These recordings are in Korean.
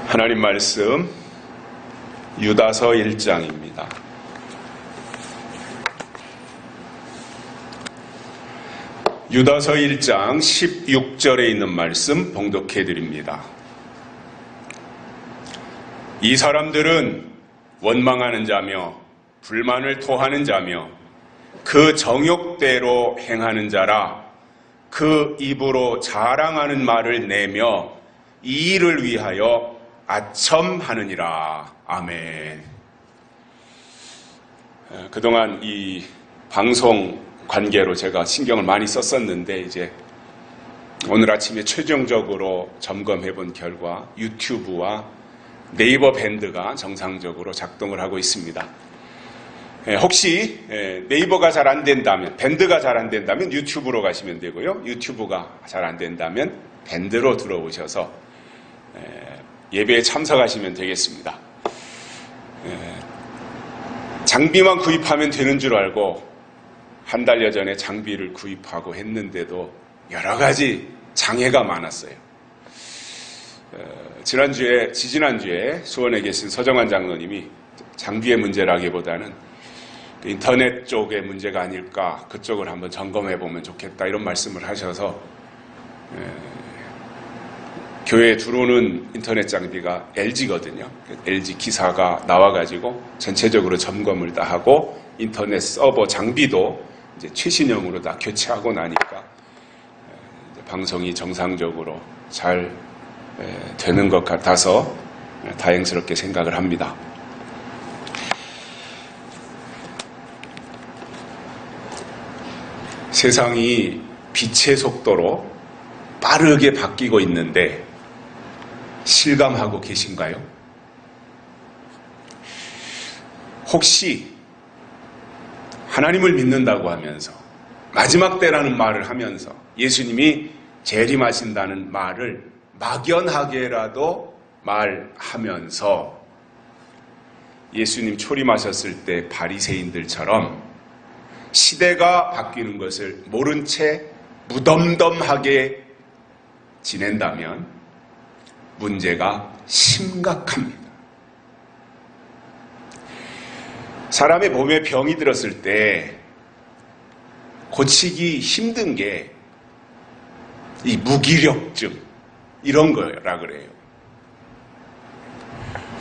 하나님 말씀 유다서 1장입니다. 유다서 1장 16절에 있는 말씀 봉독해 드립니다. 이 사람들은 원망하는 자며 불만을 토하는 자며 그 정욕대로 행하는 자라. 그 입으로 자랑하는 말을 내며 이 일을 위하여 아첨하느니라. 아멘. 그동안 이 방송 관계로 제가 신경을 많이 썼었는데 이제 오늘 아침에 최종적으로 점검해 본 결과 유튜브와 네이버 밴드가 정상적으로 작동을 하고 있습니다. 혹시 네이버가 잘 안 된다면, 밴드가 잘 안 된다면 유튜브로 가시면 되고요. 유튜브가 잘 안 된다면 밴드로 들어오셔서 예배에 참석하시면 되겠습니다. 장비만 구입하면 되는 줄 알고 한 달여 전에 장비를 구입하고 했는데도 여러 가지 장애가 많았어요. 지지난주에 수원에 계신 서정환 장로님이 장비의 문제라기보다는 인터넷 쪽의 문제가 아닐까, 그쪽을 한번 점검해 보면 좋겠다 이런 말씀을 하셔서 교회에 들어오는 인터넷 장비가 LG거든요. LG 기사가 나와가지고 전체적으로 점검을 다 하고 인터넷 서버 장비도 이제 최신형으로 다 교체하고 나니까 방송이 정상적으로 잘 되는 것 같아서 다행스럽게 생각을 합니다. 세상이 빛의 속도로 빠르게 바뀌고 있는데 실감하고 계신가요? 혹시 하나님을 믿는다고 하면서 마지막 때라는 말을 하면서 예수님이 재림하신다는 말을 막연하게라도 말하면서 예수님 초림하셨을 때 바리새인들처럼 시대가 바뀌는 것을 모른 채 무덤덤하게 지낸다면 문제가 심각합니다. 사람의 몸에 병이 들었을 때 고치기 힘든 게 이 무기력증 이런 거라 그래요.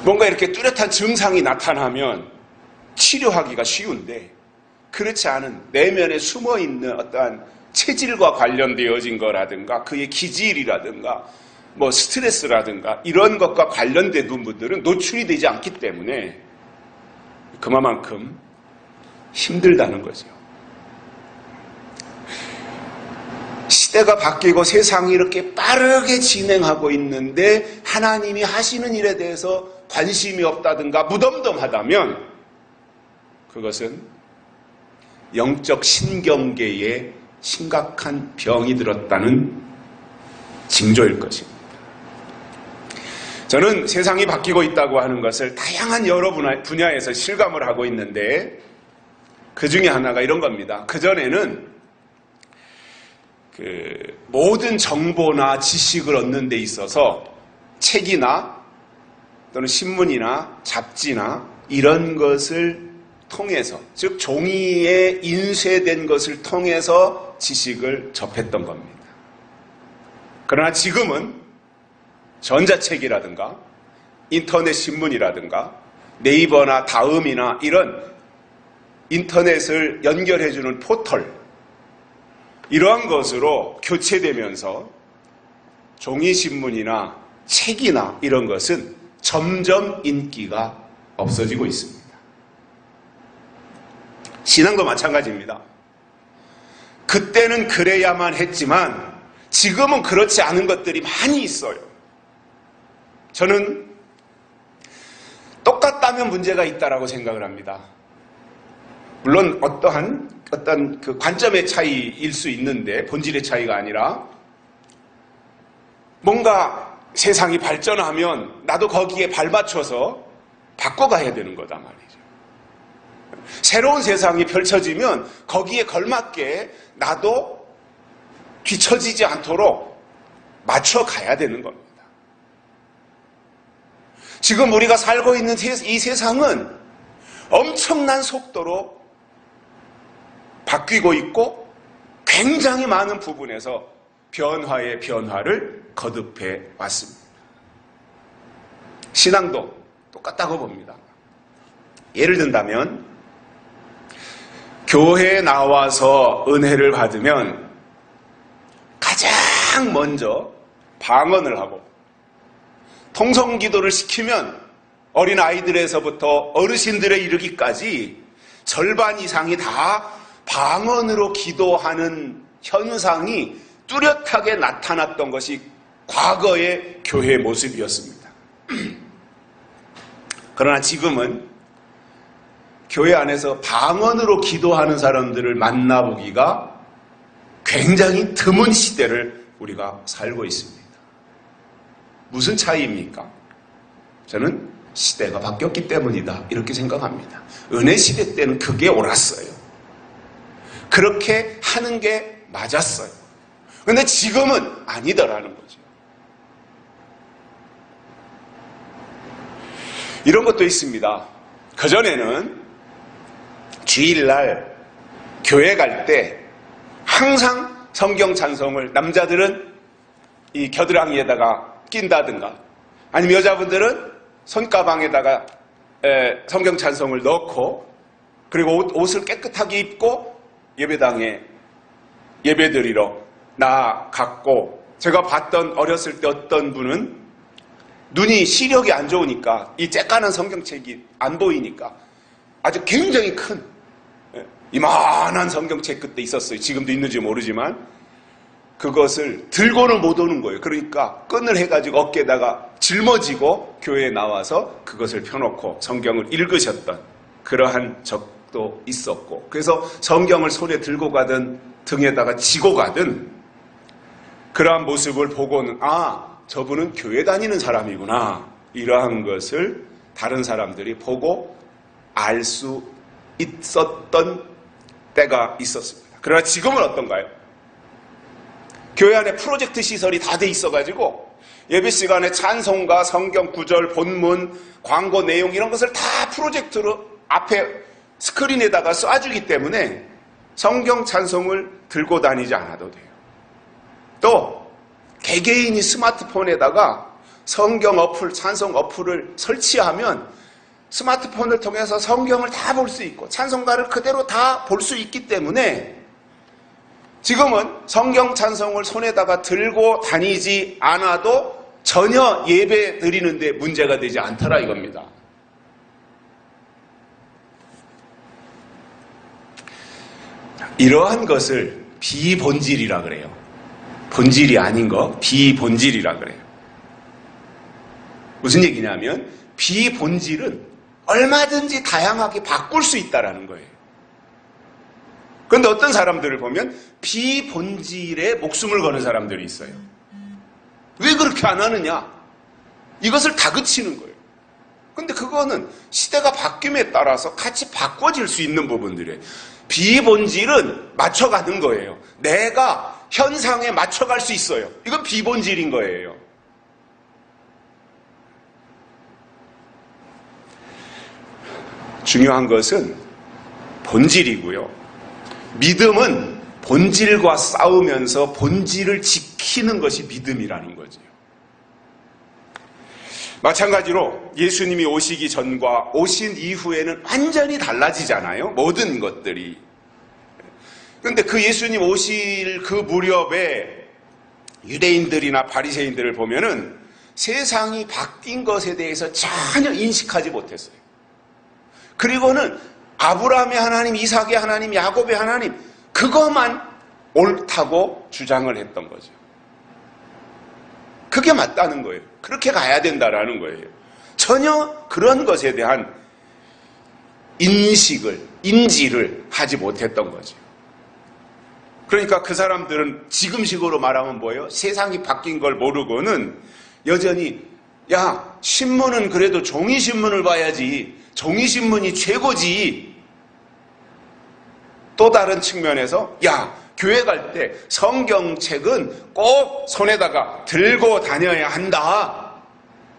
뭔가 이렇게 뚜렷한 증상이 나타나면 치료하기가 쉬운데 그렇지 않은 내면에 숨어있는 어떠한 체질과 관련되어진 거라든가 그의 기질이라든가 뭐 스트레스라든가 이런 것과 관련된 분들은 노출이 되지 않기 때문에 그만큼 힘들다는 거죠. 시대가 바뀌고 세상이 이렇게 빠르게 진행하고 있는데 하나님이 하시는 일에 대해서 관심이 없다든가 무덤덤하다면 그것은 영적 신경계에 심각한 병이 들었다는 징조일 것입니다. 저는 세상이 바뀌고 있다고 하는 것을 다양한 여러 분야에서 실감을 하고 있는데 그 중에 하나가 이런 겁니다. 그전에는 모든 정보나 지식을 얻는 데 있어서 책이나 또는 신문이나 잡지나 이런 것을 통해서, 즉 종이에 인쇄된 것을 통해서 지식을 접했던 겁니다. 그러나 지금은 전자책이라든가 인터넷 신문이라든가 네이버나 다음이나 이런 인터넷을 연결해주는 포털 이러한 것으로 교체되면서 종이신문이나 책이나 이런 것은 점점 인기가 없어지고 있습니다. 신앙도 마찬가지입니다. 그때는 그래야만 했지만 지금은 그렇지 않은 것들이 많이 있어요. 저는 똑같다면 문제가 있다라고 생각을 합니다. 물론 어떤 그 관점의 차이일 수 있는데 본질의 차이가 아니라 뭔가 세상이 발전하면 나도 거기에 발맞춰서 바꿔가야 되는 거다 말이죠. 새로운 세상이 펼쳐지면 거기에 걸맞게 나도 뒤처지지 않도록 맞춰가야 되는 겁니다. 지금 우리가 살고 있는 이 세상은 엄청난 속도로 바뀌고 있고 굉장히 많은 부분에서 변화의 변화를 거듭해 왔습니다. 신앙도 똑같다고 봅니다. 예를 든다면 교회에 나와서 은혜를 받으면 가장 먼저 방언을 하고 통성기도를 시키면 어린아이들에서부터 어르신들에 이르기까지 절반 이상이 다 방언으로 기도하는 현상이 뚜렷하게 나타났던 것이 과거의 교회의 모습이었습니다. 그러나 지금은 교회 안에서 방언으로 기도하는 사람들을 만나보기가 굉장히 드문 시대를 우리가 살고 있습니다. 무슨 차이입니까? 저는 시대가 바뀌었기 때문이다 이렇게 생각합니다. 은혜 시대 때는 그게 옳았어요. 그렇게 하는 게 맞았어요. 그런데 지금은 아니더라는 거죠. 이런 것도 있습니다. 그전에는 주일날 교회 갈 때 항상 성경 찬송을 남자들은 이 겨드랑이에다가 낀다든가 아니면 여자분들은 손가방에다가 성경 찬송을 넣고 그리고 옷을 깨끗하게 입고 예배당에 예배드리러 나갔고, 제가 봤던 어렸을 때 어떤 분은 눈이 시력이 안 좋으니까 이 쬐까는 성경책이 안 보이니까 아주 굉장히 큰 이만한 성경책 그때 있었어요. 지금도 있는지 모르지만 그것을 들고는 못 오는 거예요. 그러니까 끈을 해가지고 어깨에다가 짊어지고 교회에 나와서 그것을 펴놓고 성경을 읽으셨던 그러한 적도 있었고, 그래서 성경을 손에 들고 가든 등에다가 지고 가든 그러한 모습을 보고는 저분은 교회 다니는 사람이구나, 이러한 것을 다른 사람들이 보고 알 수 있었던 때가 있었습니다. 그러나 지금은 어떤가요? 교회 안에 프로젝트 시설이 다 돼 있어가지고 예배 시간에 찬송가, 성경 구절, 본문, 광고 내용 이런 것을 다 프로젝트로 앞에 스크린에다가 쏴주기 때문에 성경 찬송을 들고 다니지 않아도 돼요. 또 개개인이 스마트폰에다가 성경 어플, 찬송 어플을 설치하면 스마트폰을 통해서 성경을 다 볼 수 있고 찬송가를 그대로 다 볼 수 있기 때문에 지금은 성경 찬송을 손에다가 들고 다니지 않아도 전혀 예배 드리는데 문제가 되지 않더라 이겁니다. 이러한 것을 비본질이라 그래요. 본질이 아닌 거 비본질이라 그래요. 무슨 얘기냐면 비본질은 얼마든지 다양하게 바꿀 수 있다는 거예요. 그런데 어떤 사람들을 보면 비본질에 목숨을 거는 사람들이 있어요. 왜 그렇게 안 하느냐? 이것을 다그치는 거예요. 그런데 그거는 시대가 바뀜에 따라서 같이 바꿔질 수 있는 부분들이에요. 비본질은 맞춰가는 거예요. 내가 현상에 맞춰갈 수 있어요. 이건 비본질인 거예요. 중요한 것은 본질이고요. 믿음은 본질과 싸우면서 본질을 지키는 것이 믿음이라는 거죠. 마찬가지로 예수님이 오시기 전과 오신 이후에는 완전히 달라지잖아요. 모든 것들이. 그런데 그 예수님 오실 그 무렵에 유대인들이나 바리새인들을 보면은 세상이 바뀐 것에 대해서 전혀 인식하지 못했어요. 그리고는 아브라함의 하나님, 이삭의 하나님, 야곱의 하나님, 그것만 옳다고 주장을 했던 거죠. 그게 맞다는 거예요. 그렇게 가야 된다라는 거예요. 전혀 그런 것에 대한 인지를 하지 못했던 거죠. 그러니까 그 사람들은 지금식으로 말하면 뭐예요? 세상이 바뀐 걸 모르고는 여전히 신문은 그래도 종이신문을 봐야지, 종이신문이 최고지. 또 다른 측면에서 교회 갈 때 성경책은 꼭 손에다가 들고 다녀야 한다,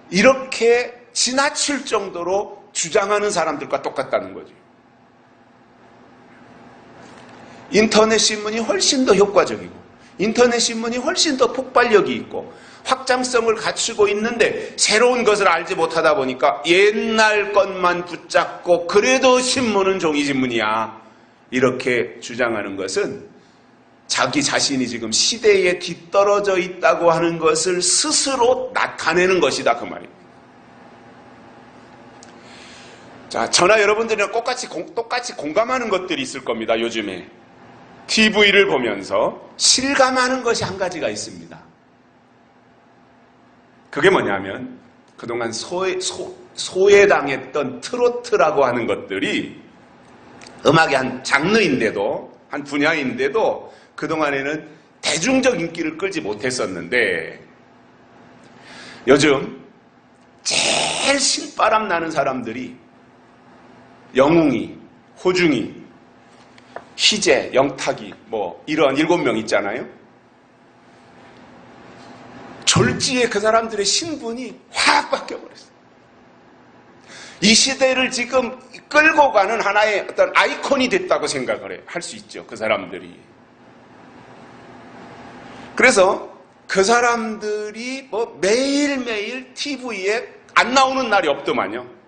이렇게 지나칠 정도로 주장하는 사람들과 똑같다는 거죠. 인터넷 신문이 훨씬 더 효과적이고 인터넷 신문이 훨씬 더 폭발력이 있고 확장성을 갖추고 있는데 새로운 것을 알지 못하다 보니까 옛날 것만 붙잡고 그래도 신문은 종이신문이야 이렇게 주장하는 것은 자기 자신이 지금 시대에 뒤떨어져 있다고 하는 것을 스스로 나타내는 것이다 그 말입니다. 자, 저나 여러분들이랑 똑같이 공감하는 것들이 있을 겁니다. 요즘에 TV를 보면서 실감하는 것이 한 가지가 있습니다. 그게 뭐냐면 그동안 소외당했던 트로트라고 하는 것들이 음악의 한 장르인데도 한 분야인데도 그동안에는 대중적 인기를 끌지 못했었는데 요즘 제일 신바람 나는 사람들이 영웅이, 호중이, 희재, 영탁이 뭐 이런 7명 있잖아요. 졸지에 그 사람들의 신분이 확 바뀌어버렸어요. 이 시대를 지금 끌고 가는 하나의 어떤 아이콘이 됐다고 생각을 할 수 있죠. 그 사람들이. 그래서 그 사람들이 뭐 매일매일 TV에 안 나오는 날이 없더만요.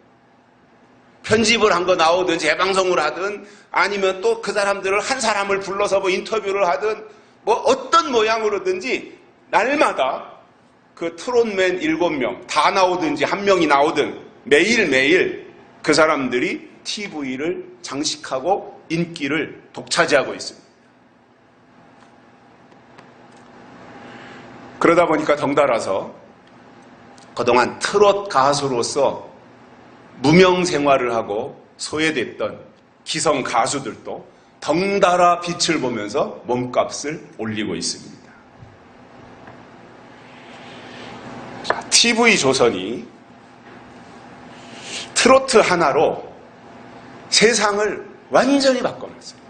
편집을 한 거 나오든 재방송을 하든 아니면 또 그 사람들을 한 사람을 불러서 뭐 인터뷰를 하든 뭐 어떤 모양으로든지 날마다 그 트롯맨 7명 다 나오든지 한 명이 나오든 매일매일 그 사람들이 TV를 장식하고 인기를 독차지하고 있습니다. 그러다 보니까 덩달아서 그동안 트롯 가수로서 무명 생활을 하고 소외됐던 기성 가수들도 덩달아 빛을 보면서 몸값을 올리고 있습니다. 자, TV조선이 트로트 하나로 세상을 완전히 바꿔놨어요.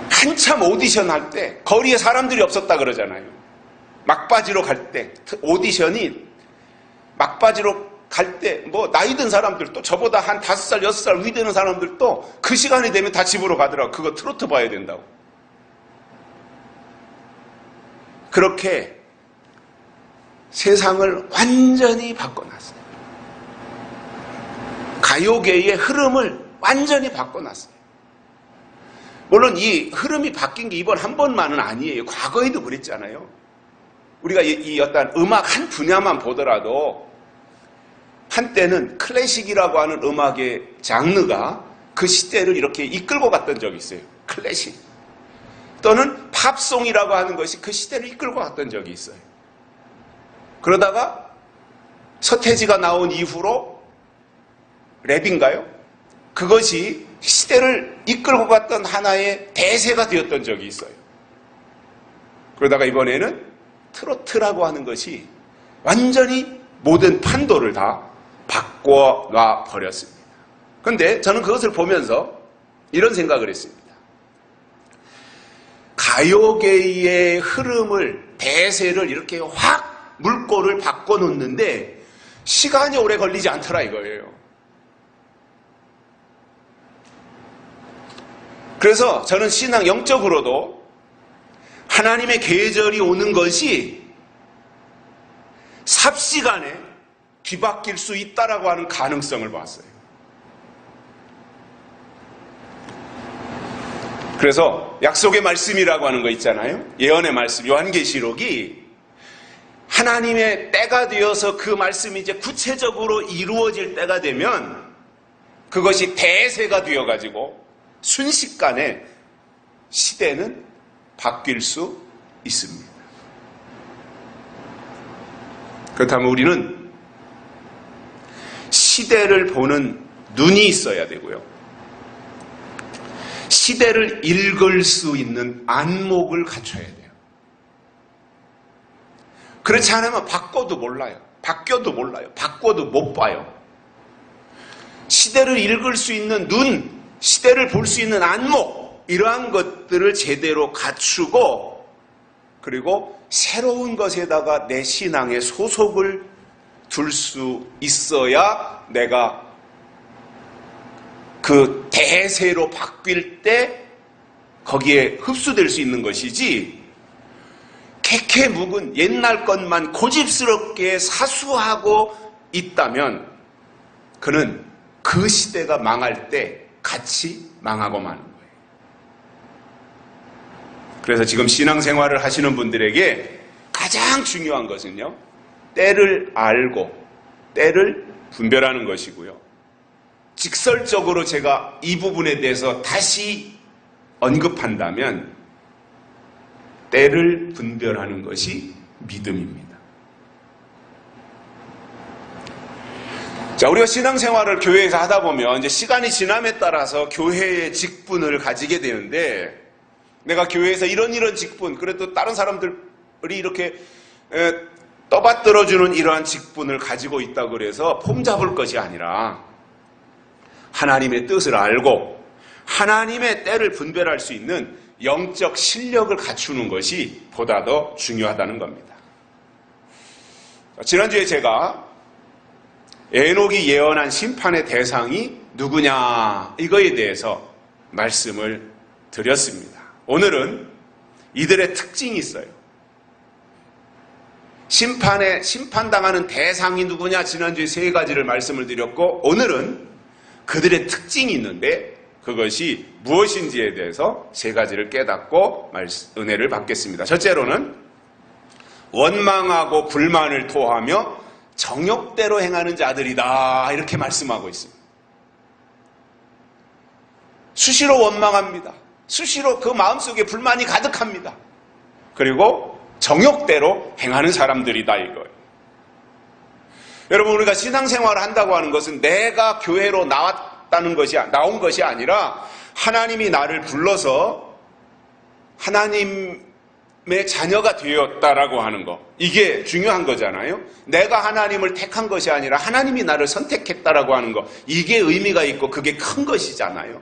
한참 오디션 할 때 거리에 사람들이 없었다 그러잖아요. 막바지로 갈 때 오디션이 막바지로 갈 때 뭐 나이 든 사람들도 저보다 한 5살, 6살 위 되는 사람들도 그 시간이 되면 다 집으로 가더라고. 그거 트로트 봐야 된다고. 그렇게 세상을 완전히 바꿔놨어요. 가요계의 흐름을 완전히 바꿔놨어요. 물론 이 흐름이 바뀐 게 이번 한 번만은 아니에요. 과거에도 그랬잖아요. 우리가 이 어떤 음악 한 분야만 보더라도 한때는 클래식이라고 하는 음악의 장르가 그 시대를 이렇게 이끌고 갔던 적이 있어요. 클래식. 또는 팝송이라고 하는 것이 그 시대를 이끌고 갔던 적이 있어요. 그러다가 서태지가 나온 이후로 랩인가요? 그것이 시대를 이끌고 갔던 하나의 대세가 되었던 적이 있어요. 그러다가 이번에는 트로트라고 하는 것이 완전히 모든 판도를 다 바꿔놔 버렸습니다. 그런데 저는 그것을 보면서 이런 생각을 했습니다. 가요계의 흐름을, 대세를 이렇게 확 물꼬를 바꿔놓는데 시간이 오래 걸리지 않더라 이거예요. 그래서 저는 신앙 영적으로도 하나님의 계절이 오는 것이 삽시간에 뒤바뀔 수 있다라고 하는 가능성을 봤어요. 그래서 약속의 말씀이라고 하는 거 있잖아요. 예언의 말씀, 요한계시록이 하나님의 때가 되어서 그 말씀이 이제 구체적으로 이루어질 때가 되면 그것이 대세가 되어가지고 순식간에 시대는 바뀔 수 있습니다. 그렇다면 우리는 시대를 보는 눈이 있어야 되고요. 시대를 읽을 수 있는 안목을 갖춰야 돼요. 그렇지 않으면 바꿔도 몰라요. 바뀌어도 몰라요. 바꿔도 못 봐요. 시대를 읽을 수 있는 눈, 시대를 볼 수 있는 안목, 이러한 것들을 제대로 갖추고 그리고 새로운 것에다가 내 신앙의 소속을 둘 수 있어야 내가 그 대세로 바뀔 때 거기에 흡수될 수 있는 것이지, 캐캐묵은 옛날 것만 고집스럽게 사수하고 있다면 그는 그 시대가 망할 때 같이 망하고 마는 거예요. 그래서 지금 신앙생활을 하시는 분들에게 가장 중요한 것은요, 때를 알고 때를 분별하는 것이고요. 직설적으로 제가 이 부분에 대해서 다시 언급한다면 때를 분별하는 것이 믿음입니다. 자, 우리가 신앙생활을 교회에서 하다 보면 이제 시간이 지남에 따라서 교회의 직분을 가지게 되는데, 내가 교회에서 이런 직분, 그래도 다른 사람들이 이렇게 떠받들어주는 이러한 직분을 가지고 있다고 그래서 폼 잡을 것이 아니라 하나님의 뜻을 알고 하나님의 때를 분별할 수 있는 영적 실력을 갖추는 것이 보다 더 중요하다는 겁니다. 지난주에 제가 에녹이 예언한 심판의 대상이 누구냐, 이거에 대해서 말씀을 드렸습니다. 오늘은 이들의 특징이 있어요. 심판당하는 대상이 누구냐, 지난주에 3가지를 말씀을 드렸고, 오늘은 그들의 특징이 있는데 그것이 무엇인지에 대해서 3가지를 깨닫고 은혜를 받겠습니다. 첫째로는 원망하고 불만을 토하며 정욕대로 행하는 자들이다, 이렇게 말씀하고 있습니다. 수시로 원망합니다. 수시로 그 마음속에 불만이 가득합니다. 그리고 정욕대로 행하는 사람들이다, 이거예요. 여러분, 우리가 신앙생활을 한다고 하는 것은 내가 교회로 나온 것이 아니라 하나님이 나를 불러서 하나님의 자녀가 되었다라고 하는 거, 이게 중요한 거잖아요. 내가 하나님을 택한 것이 아니라 하나님이 나를 선택했다라고 하는 거, 이게 의미가 있고 그게 큰 것이잖아요.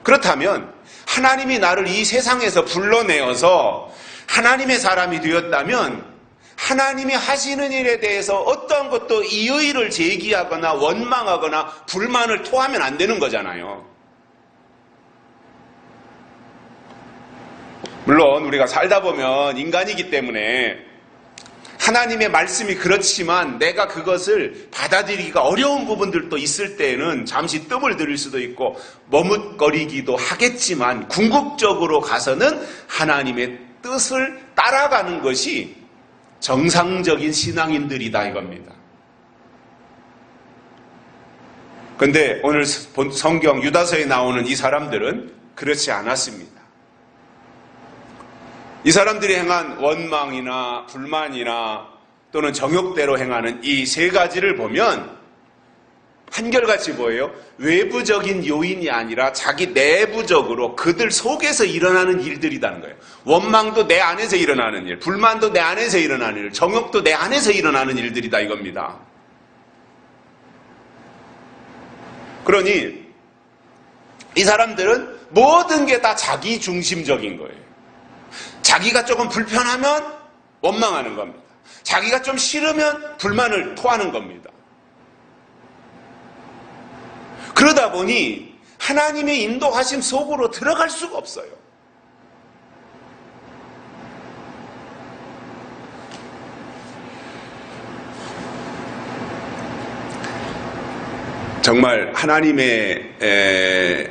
그렇다면 하나님이 나를 이 세상에서 불러내어서 하나님의 사람이 되었다면 하나님이 하시는 일에 대해서 어떠한 것도 이의를 제기하거나 원망하거나 불만을 토하면 안 되는 거잖아요. 물론 우리가 살다 보면 인간이기 때문에 하나님의 말씀이 그렇지만 내가 그것을 받아들이기가 어려운 부분들도 있을 때에는 잠시 뜸을 들일 수도 있고 머뭇거리기도 하겠지만, 궁극적으로 가서는 하나님의 뜻을 따라가는 것이 정상적인 신앙인들이다, 이겁니다. 그런데 오늘 성경 유다서에 나오는 이 사람들은 그렇지 않았습니다. 이 사람들이 행한 원망이나 불만이나 또는 정욕대로 행하는 이 3가지를 보면 한결같이 뭐예요? 외부적인 요인이 아니라 자기 내부적으로 그들 속에서 일어나는 일들이라는 거예요. 원망도 내 안에서 일어나는 일, 불만도 내 안에서 일어나는 일, 정욕도 내 안에서 일어나는 일들이다, 이겁니다. 그러니 이 사람들은 모든 게 다 자기 중심적인 거예요. 자기가 조금 불편하면 원망하는 겁니다. 자기가 좀 싫으면 불만을 토하는 겁니다. 그러다 보니 하나님의 인도하심 속으로 들어갈 수가 없어요. 정말 하나님의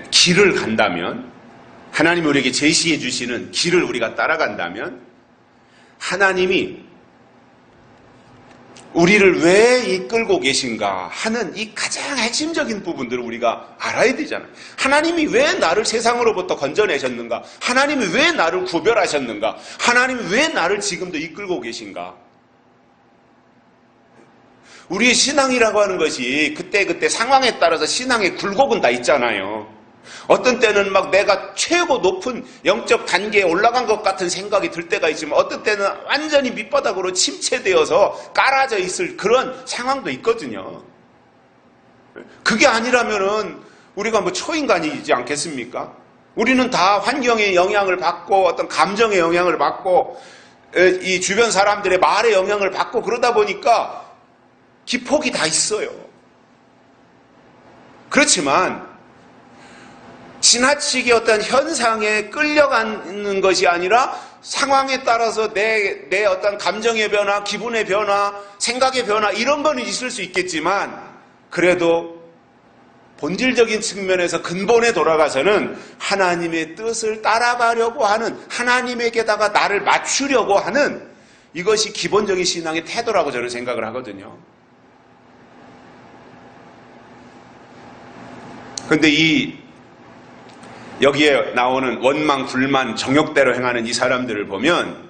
길을 간다면, 하나님이 우리에게 제시해 주시는 길을 우리가 따라간다면 하나님이 우리를 왜 이끌고 계신가 하는 이 가장 핵심적인 부분들을 우리가 알아야 되잖아요. 하나님이 왜 나를 세상으로부터 건져내셨는가? 하나님이 왜 나를 구별하셨는가? 하나님이 왜 나를 지금도 이끌고 계신가? 우리의 신앙이라고 하는 것이 그때 상황에 따라서 신앙의 굴곡은 다 있잖아요. 어떤 때는 막 내가 최고 높은 영적 단계에 올라간 것 같은 생각이 들 때가 있지만, 어떤 때는 완전히 밑바닥으로 침체되어서 깔아져 있을 그런 상황도 있거든요. 그게 아니라면은 우리가 뭐 초인간이지 않겠습니까? 우리는 다 환경의 영향을 받고 어떤 감정의 영향을 받고 이 주변 사람들의 말의 영향을 받고 그러다 보니까 기폭이 다 있어요. 그렇지만 지나치게 어떤 현상에 끌려가는 것이 아니라 상황에 따라서 내 어떤 감정의 변화, 기분의 변화, 생각의 변화 이런 거는 있을 수 있겠지만 그래도 본질적인 측면에서 근본에 돌아가서는 하나님의 뜻을 따라가려고 하는, 하나님에게다가 나를 맞추려고 하는 이것이 기본적인 신앙의 태도라고 저는 생각을 하거든요. 그런데 여기에 나오는 원망, 불만, 정욕대로 행하는 이 사람들을 보면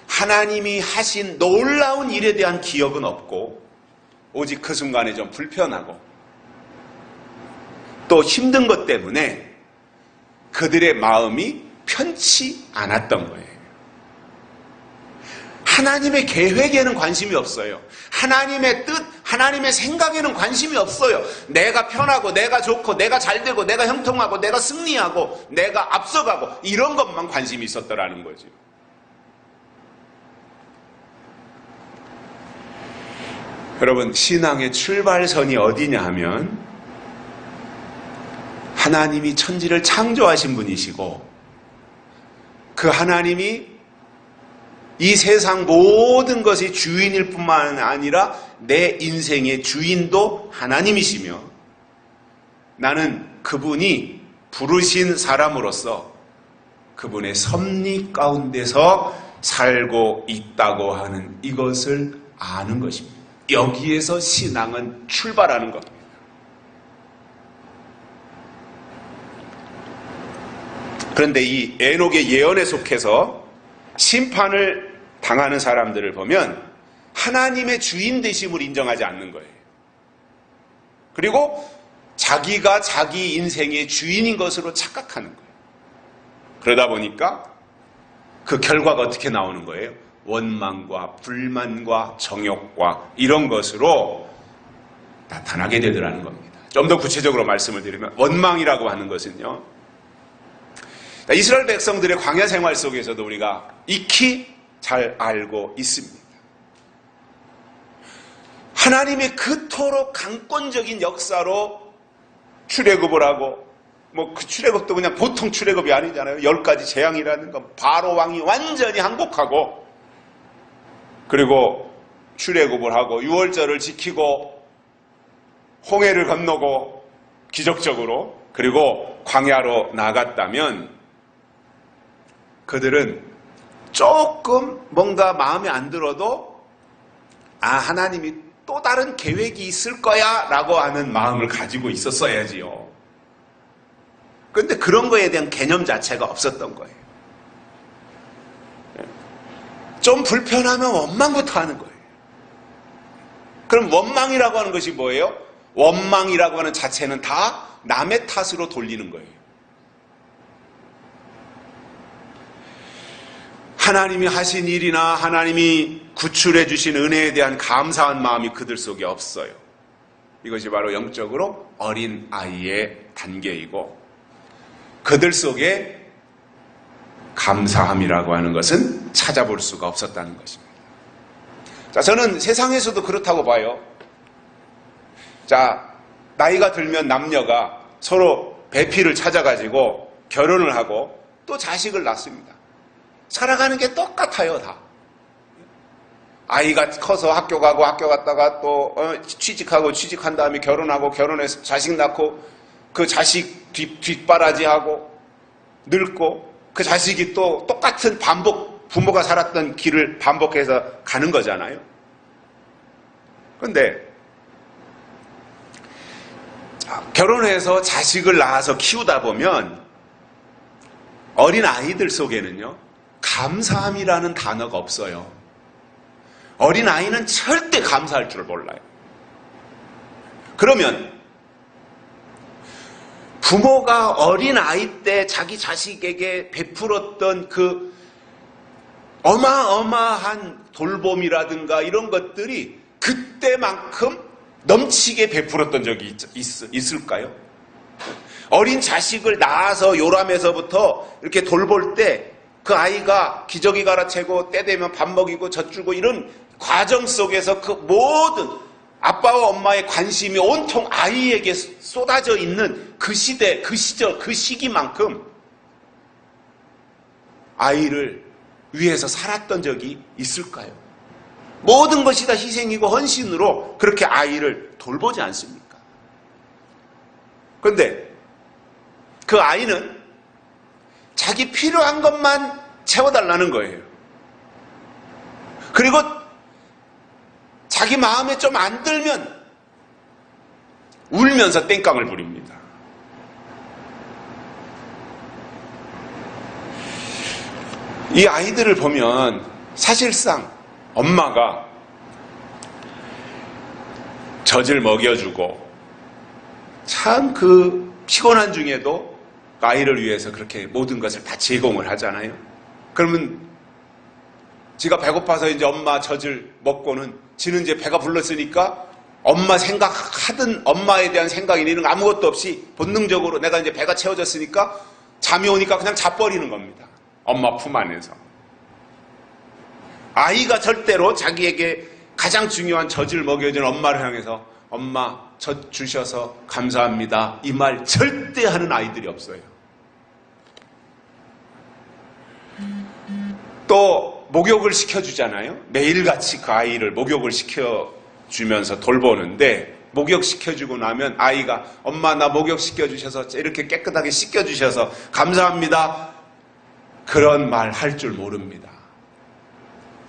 하나님이 하신 놀라운 일에 대한 기억은 없고 오직 그 순간에 좀 불편하고 또 힘든 것 때문에 그들의 마음이 편치 않았던 거예요. 하나님의 계획에는 관심이 없어요. 하나님의 뜻, 하나님의 생각에는 관심이 없어요. 내가 편하고 내가 좋고 내가 잘되고 내가 형통하고 내가 승리하고 내가 앞서가고 이런 것만 관심이 있었더라는 거죠. 여러분, 신앙의 출발선이 어디냐 하면 하나님이 천지를 창조하신 분이시고 그 하나님이 이 세상 모든 것의 주인일 뿐만 아니라 내 인생의 주인도 하나님이시며 나는 그분이 부르신 사람으로서 그분의 섭리 가운데서 살고 있다고 하는 이것을 아는 것입니다. 여기에서 신앙은 출발하는 겁니다. 그런데 이 에녹의 예언에 속해서 심판을 당하는 사람들을 보면 하나님의 주인 되심을 인정하지 않는 거예요. 그리고 자기가 자기 인생의 주인인 것으로 착각하는 거예요. 그러다 보니까 그 결과가 어떻게 나오는 거예요? 원망과 불만과 정욕과 이런 것으로 나타나게 되더라는 겁니다. 좀 더 구체적으로 말씀을 드리면 원망이라고 하는 것은요, 이스라엘 백성들의 광야 생활 속에서도 우리가 익히 잘 알고 있습니다. 하나님의 그토록 강권적인 역사로 출애굽을 하고 그 출애굽도 그냥 보통 출애굽이 아니잖아요. 10가지 재앙이라는 건 바로 왕이 완전히 항복하고 그리고 출애굽을 하고 유월절을 지키고 홍해를 건너고 기적적으로 그리고 광야로 나갔다면 그들은 조금 뭔가 마음에 안 들어도 하나님이 또 다른 계획이 있을 거야 라고 하는 마음을 가지고 있었어야지요. 그런데 그런 거에 대한 개념 자체가 없었던 거예요. 좀 불편하면 원망부터 하는 거예요. 그럼 원망이라고 하는 것이 뭐예요? 원망이라고 하는 자체는 다 남의 탓으로 돌리는 거예요. 하나님이 하신 일이나 하나님이 구출해 주신 은혜에 대한 감사한 마음이 그들 속에 없어요. 이것이 바로 영적으로 어린 아이의 단계이고 그들 속에 감사함이라고 하는 것은 찾아볼 수가 없었다는 것입니다. 자, 저는 세상에서도 그렇다고 봐요. 자, 나이가 들면 남녀가 서로 배필을 찾아가지고 결혼을 하고 또 자식을 낳습니다. 살아가는 게 똑같아요, 다. 아이가 커서 학교 가고 학교 갔다가 또 취직하고 취직한 다음에 결혼하고 결혼해서 자식 낳고 그 자식 뒷바라지하고 늙고 그 자식이 또 똑같은 부모가 살았던 길을 반복해서 가는 거잖아요. 그런데 결혼해서 자식을 낳아서 키우다 보면 어린 아이들 속에는요, 감사함이라는 단어가 없어요. 어린 아이는 절대 감사할 줄 몰라요. 그러면 부모가 어린 아이 때 자기 자식에게 베풀었던 그 어마어마한 돌봄이라든가 이런 것들이 그때만큼 넘치게 베풀었던 적이 있을까요? 어린 자식을 낳아서 요람에서부터 이렇게 돌볼 때 그 아이가 기저귀 갈아채고 때 되면 밥 먹이고 젖주고 이런 과정 속에서 그 모든 아빠와 엄마의 관심이 온통 아이에게 쏟아져 있는 그 시대, 그 시절, 그 시기만큼 아이를 위해서 살았던 적이 있을까요? 모든 것이 다 희생이고 헌신으로 그렇게 아이를 돌보지 않습니까? 그런데 그 아이는 자기 필요한 것만 채워달라는 거예요. 그리고 자기 마음에 좀 안 들면 울면서 땡깡을 부립니다. 이 아이들을 보면 사실상 엄마가 젖을 먹여주고 참 그 피곤한 중에도 아이를 위해서 그렇게 모든 것을 다 제공을 하잖아요. 그러면 지가 배고파서 이제 엄마 젖을 먹고는 지는 이제 배가 불렀으니까 엄마 생각하든 엄마에 대한 생각이 이런 거 아무것도 없이 본능적으로 내가 이제 배가 채워졌으니까 잠이 오니까 그냥 자버리는 겁니다. 엄마 품 안에서. 아이가 절대로 자기에게 가장 중요한 젖을 먹여주는 엄마를 향해서 엄마 젖 주셔서 감사합니다. 이 말 절대 하는 아이들이 없어요. 또 목욕을 시켜주잖아요. 매일같이 그 아이를 목욕을 시켜주면서 돌보는데 목욕시켜주고 나면 아이가 엄마 나 목욕시켜주셔서 이렇게 깨끗하게 씻겨주셔서 감사합니다. 그런 말 할 줄 모릅니다.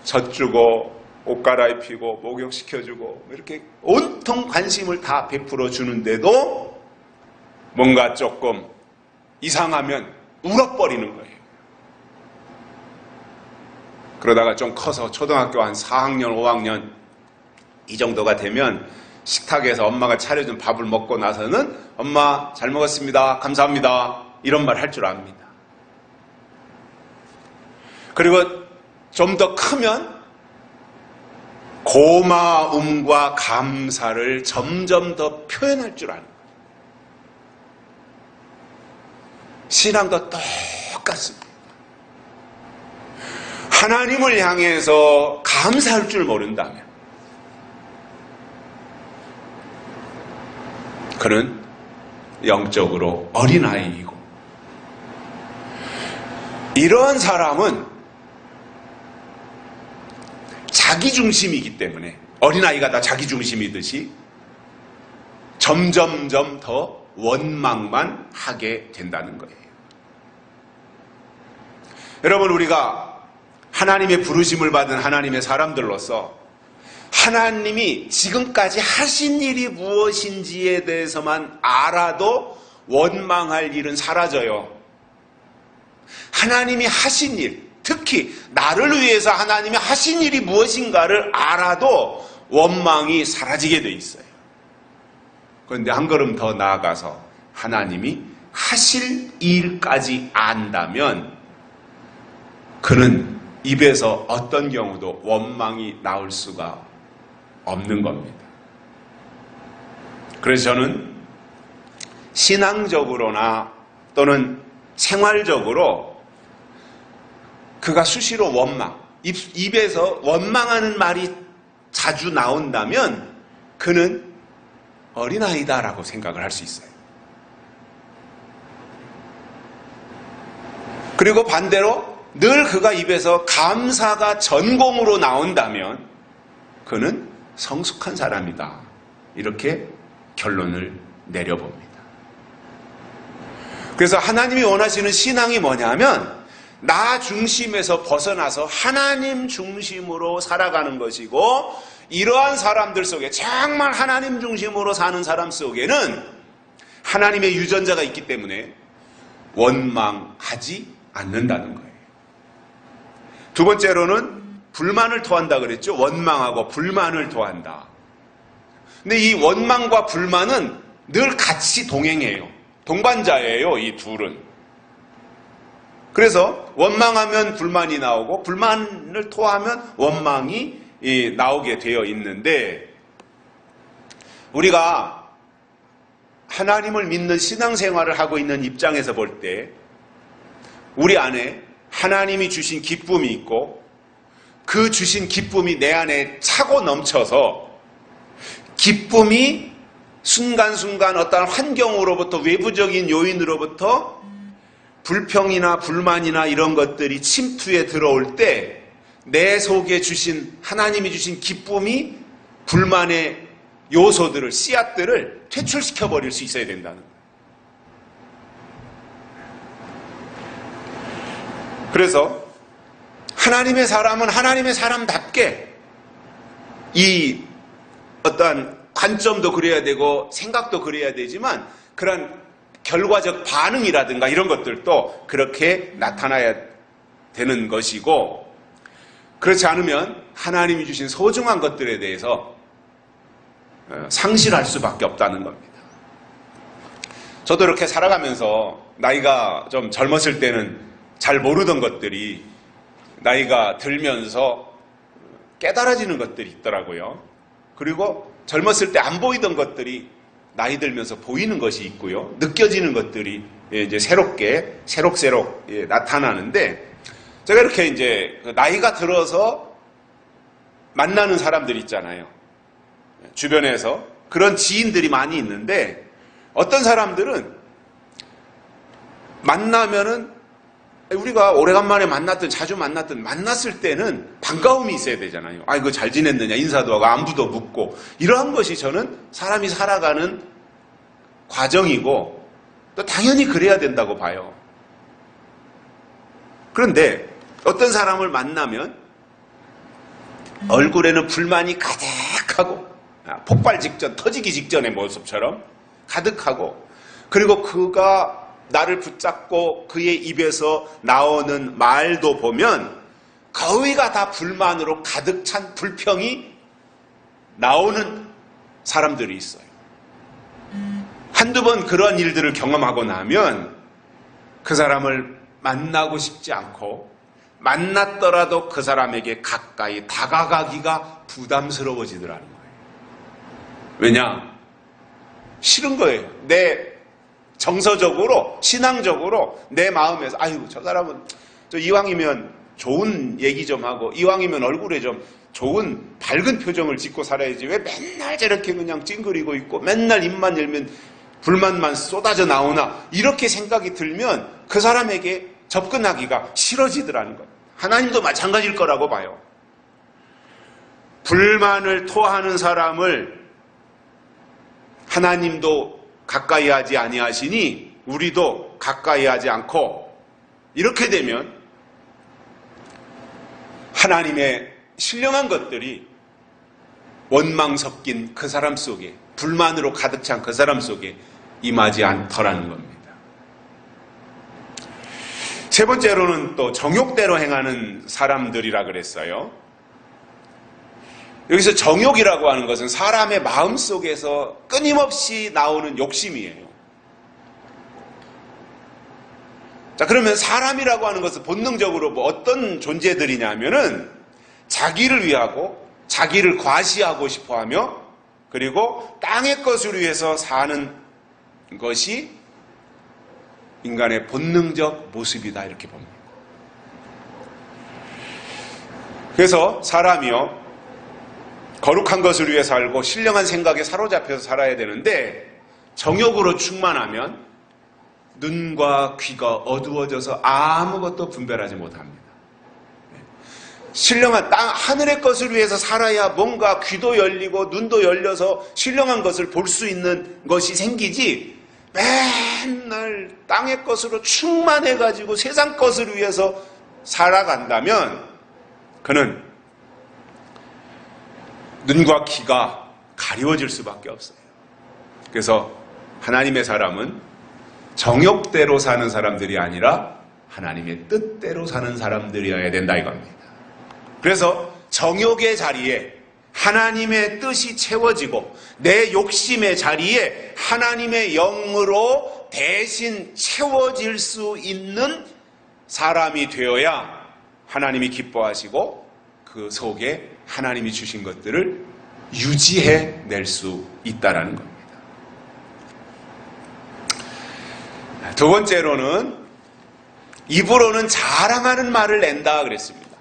젖주고 옷 갈아입히고 목욕시켜주고 이렇게 온통 관심을 다 베풀어 주는데도 뭔가 조금 이상하면 울어버리는 거예요. 그러다가 좀 커서 초등학교 한 4학년, 5학년 이 정도가 되면 식탁에서 엄마가 차려준 밥을 먹고 나서는 엄마 잘 먹었습니다. 감사합니다. 이런 말 할 줄 압니다. 그리고 좀 더 크면 고마움과 감사를 점점 더 표현할 줄 아는 거예요. 신앙도 똑같습니다. 하나님을 향해서 감사할 줄 모른다면 그는 영적으로 어린아이이고 이러한 사람은 자기중심이기 때문에 어린아이가 다 자기중심이듯이 점점점 더 원망만 하게 된다는 거예요. 여러분 우리가 하나님의 부르심을 받은 하나님의 사람들로서 하나님이 지금까지 하신 일이 무엇인지에 대해서만 알아도 원망할 일은 사라져요. 하나님이 하신 일, 특히 나를 위해서 하나님이 하신 일이 무엇인가를 알아도 원망이 사라지게 돼 있어요. 그런데 한 걸음 더 나아가서 하나님이 하실 일까지 안다면 그는 입에서 어떤 경우도 원망이 나올 수가 없는 겁니다. 그래서 저는 신앙적으로나 또는 생활적으로 그가 수시로 원망, 입에서 원망하는 말이 자주 나온다면 그는 어린아이다라고 생각을 할 수 있어요. 그리고 반대로 늘 그가 입에서 감사가 전공으로 나온다면 그는 성숙한 사람이다. 이렇게 결론을 내려봅니다. 그래서 하나님이 원하시는 신앙이 뭐냐면 나 중심에서 벗어나서 하나님 중심으로 살아가는 것이고 이러한 사람들 속에 정말 하나님 중심으로 사는 사람 속에는 하나님의 유전자가 있기 때문에 원망하지 않는다는 거예요. 두 번째로는 불만을 토한다 그랬죠. 원망하고 불만을 토한다. 근데 이 원망과 불만은 늘 같이 동행해요. 동반자예요, 이 둘은. 그래서 원망하면 불만이 나오고 불만을 토하면 원망이 나오게 되어 있는데 우리가 하나님을 믿는 신앙생활을 하고 있는 입장에서 볼 때 우리 안에 하나님이 주신 기쁨이 있고 그 주신 기쁨이 내 안에 차고 넘쳐서 기쁨이 순간순간 어떤 환경으로부터 외부적인 요인으로부터 불평이나 불만이나 이런 것들이 침투에 들어올 때 내 속에 주신 하나님이 주신 기쁨이 불만의 요소들을 씨앗들을 퇴출시켜 버릴 수 있어야 된다는 거예요. 그래서 하나님의 사람은 하나님의 사람답게 이 어떠한 관점도 그래야 되고 생각도 그래야 되지만 그런 결과적 반응이라든가 이런 것들도 그렇게 나타나야 되는 것이고 그렇지 않으면 하나님이 주신 소중한 것들에 대해서 상실할 수밖에 없다는 겁니다. 저도 이렇게 살아가면서 나이가 좀 젊었을 때는 잘 모르던 것들이 나이가 들면서 깨달아지는 것들이 있더라고요. 그리고 젊었을 때 안 보이던 것들이 나이 들면서 보이는 것이 있고요. 느껴지는 것들이 이제 새록새록 나타나는데 제가 이렇게 이제 나이가 들어서 만나는 사람들 있잖아요. 주변에서 그런 지인들이 많이 있는데 어떤 사람들은 만나면은 우리가 오래간만에 자주 만났을 때는 반가움이 있어야 되잖아요. 아이고 잘 지냈느냐 인사도 하고 안부도 묻고 이러한 것이 저는 사람이 살아가는 과정이고 또 당연히 그래야 된다고 봐요. 그런데 어떤 사람을 만나면 얼굴에는 불만이 가득하고 폭발 직전, 터지기 직전의 모습처럼 가득하고 그리고 그가 나를 붙잡고 그의 입에서 나오는 말도 보면 거의가 다 불만으로 가득 찬 불평이 나오는 사람들이 있어요. 한두 번 그런 일들을 경험하고 나면 그 사람을 만나고 싶지 않고 만났더라도 그 사람에게 가까이 다가가기가 부담스러워지더라는 거예요. 왜냐? 싫은 거예요. 내 정서적으로, 신앙적으로 내 마음에서 아이고 저 사람은 이왕이면 좋은 얘기 좀 하고 이왕이면 얼굴에 좀 좋은 밝은 표정을 짓고 살아야지 왜 맨날 저렇게 그냥 찡그리고 있고 맨날 입만 열면 불만만 쏟아져 나오나 이렇게 생각이 들면 그 사람에게 접근하기가 싫어지더라는 거예요. 하나님도 마찬가지일 거라고 봐요. 불만을 토하는 사람을 하나님도 가까이 하지 아니하시니 우리도 가까이 하지 않고 이렇게 되면 하나님의 신령한 것들이 원망 섞인 그 사람 속에 불만으로 가득 찬 그 사람 속에 임하지 않더라는 겁니다. 세 번째로는 또 정욕대로 행하는 사람들이라 그랬어요. 여기서 정욕이라고 하는 것은 사람의 마음 속에서 끊임없이 나오는 욕심이에요. 자, 그러면 사람이라고 하는 것은 본능적으로 어떤 존재들이냐면은 자기를 위하고 자기를 과시하고 싶어 하며 그리고 땅의 것을 위해서 사는 것이 인간의 본능적 모습이다 이렇게 봅니다. 그래서 사람이요 거룩한 것을 위해 살고 신령한 생각에 사로잡혀서 살아야 되는데 정욕으로 충만하면 눈과 귀가 어두워져서 아무것도 분별하지 못합니다. 신령한 하늘의 것을 위해서 살아야 뭔가 귀도 열리고 눈도 열려서 신령한 것을 볼 수 있는 것이 생기지 맨날 땅의 것으로 충만해가지고 세상 것을 위해서 살아간다면 그는 눈과 귀가 가리워질 수밖에 없어요. 그래서 하나님의 사람은 정욕대로 사는 사람들이 아니라 하나님의 뜻대로 사는 사람들이어야 된다 이겁니다. 그래서 정욕의 자리에 하나님의 뜻이 채워지고 내 욕심의 자리에 하나님의 영으로 대신 채워질 수 있는 사람이 되어야 하나님이 기뻐하시고 그 속에 하나님이 주신 것들을 유지해 낼 수 있다는 겁니다. 두 번째로는 입으로는 자랑하는 말을 낸다 그랬습니다.